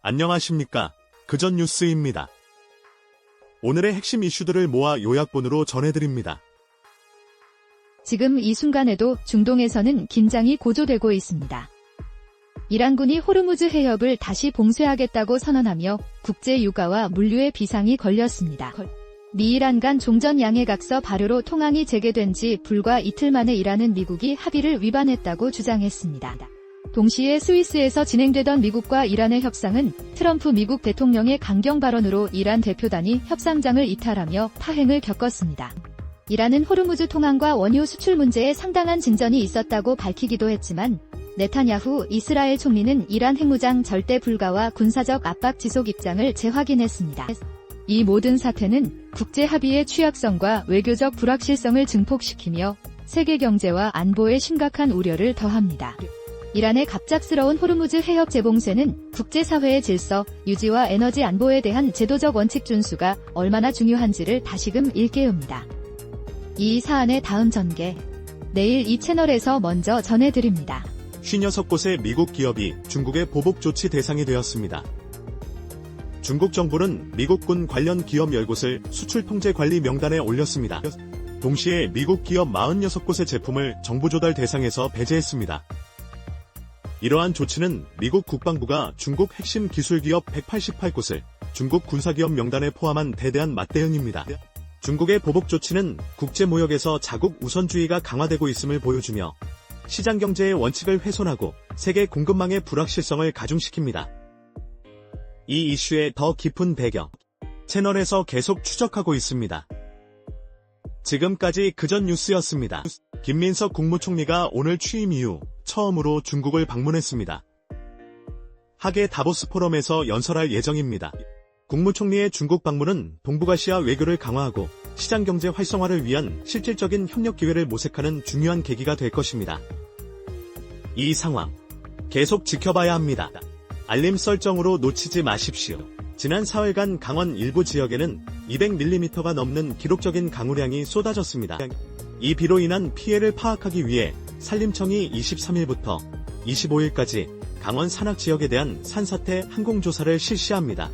안녕하십니까. 그전 뉴스입니다. 오늘의 핵심 이슈들을 모아 요약본으로 전해드립니다. 지금 이 순간에도 중동에서는 긴장이 고조되고 있습니다. 이란군이 호르무즈 해협을 다시 봉쇄하겠다고 선언하며 국제 유가와 물류의 비상이 걸렸습니다. 미이란 간 종전 양해각서 발효로 통항이 재개된 지 불과 이틀 만에 이란은 미국이 합의를 위반했다고 주장했습니다. 동시에 스위스에서 진행되던 미국과 이란의 협상은 트럼프 미국 대통령의 강경 발언으로 이란 대표단이 협상장을 이탈하며 파행을 겪었습니다. 이란은 호르무즈 통항과 원유 수출 문제에 상당한 진전이 있었다고 밝히기도 했지만 네타냐후 이스라엘 총리는 이란 핵무장 절대 불가와 군사적 압박 지속 입장을 재확인했습니다. 이 모든 사태는 국제 합의의 취약성과 외교적 불확실성을 증폭시키며 세계 경제와 안보에 심각한 우려를 더합니다. 이란의 갑작스러운 호르무즈 해협 재봉쇄는 국제사회의 질서, 유지와 에너지 안보에 대한 제도적 원칙 준수가 얼마나 중요한지를 다시금 일깨웁니다. 이 사안의 다음 전개, 내일 이 채널에서 먼저 전해드립니다. 56곳의 미국 기업이 중국의 보복 조치 대상이 되었습니다. 중국 정부는 미국군 관련 기업 10곳을 수출 통제 관리 명단에 올렸습니다. 동시에 미국 기업 46곳의 제품을 정부 조달 대상에서 배제했습니다. 이러한 조치는 미국 국방부가 중국 핵심 기술기업 188곳을 중국 군사기업 명단에 포함한 대대한 맞대응입니다. 중국의 보복 조치는 국제무역에서 자국 우선주의가 강화되고 있음을 보여주며 시장경제의 원칙을 훼손하고 세계 공급망의 불확실성을 가중시킵니다. 이 이슈의 더 깊은 배경, 채널에서 계속 추적하고 있습니다. 지금까지 그전 뉴스였습니다. 김민석 국무총리가 오늘 취임 이후 처음으로 중국을 방문했습니다. 하계 다보스 포럼에서 연설할 예정입니다. 국무총리의 중국 방문은 동북아시아 외교를 강화하고 시장경제 활성화를 위한 실질적인 협력 기회를 모색하는 중요한 계기가 될 것입니다. 이 상황, 계속 지켜봐야 합니다. 알림 설정으로 놓치지 마십시오. 지난 4일간 강원 일부 지역에는 200mm가 넘는 기록적인 강우량이 쏟아졌습니다. 이 비로 인한 피해를 파악하기 위해 산림청이 23일부터 25일까지 강원 산악 지역에 대한 산사태 항공조사를 실시합니다.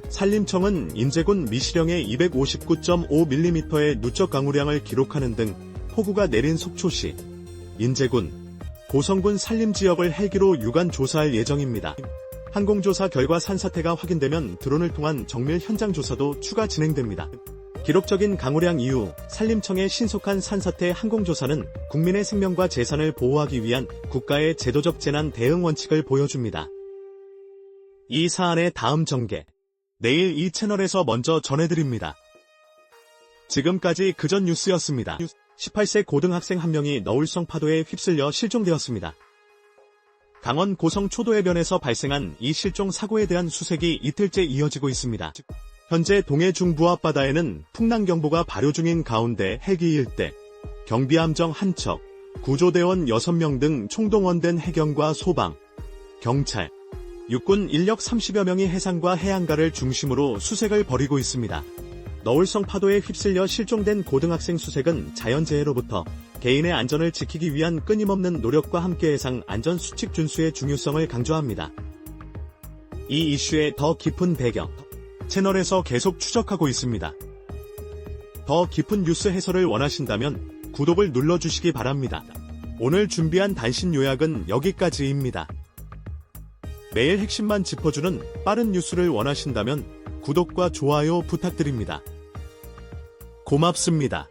산림청은 인제군 미시령에 259.5mm의 누적 강우량을 기록하는 등 폭우가 내린 속초 시, 인제군, 고성군 산림지역을 헬기로 유관 조사할 예정입니다. 항공조사 결과 산사태가 확인되면 드론을 통한 정밀 현장 조사도 추가 진행됩니다. 기록적인 강우량 이후 산림청의 신속한 산사태 항공조사는 국민의 생명과 재산을 보호하기 위한 국가의 제도적 재난 대응 원칙을 보여줍니다. 이 사안의 다음 전개, 내일 이 채널에서 먼저 전해드립니다. 지금까지 그전 뉴스였습니다. 18세 고등학생 한 명이 너울성 파도에 휩쓸려 실종되었습니다. 강원 고성 초도해변에서 발생한 이 실종 사고에 대한 수색이 이틀째 이어지고 있습니다. 현재 동해 중부 앞바다에는 풍랑경보가 발효 중인 가운데 헬기 1대, 경비함정 1척, 구조대원 6명 등 총동원된 해경과 소방, 경찰, 육군 인력 30여 명이 해상과 해안가를 중심으로 수색을 벌이고 있습니다. 너울성 파도에 휩쓸려 실종된 고등학생 수색은 자연재해로부터 개인의 안전을 지키기 위한 끊임없는 노력과 함께 해상 안전 수칙 준수의 중요성을 강조합니다. 이 이슈의 더 깊은 배경, 채널에서 계속 추적하고 있습니다. 더 깊은 뉴스 해설을 원하신다면 구독을 눌러주시기 바랍니다. 오늘 준비한 단신 요약은 여기까지입니다. 매일 핵심만 짚어주는 빠른 뉴스를 원하신다면 구독과 좋아요 부탁드립니다. 고맙습니다.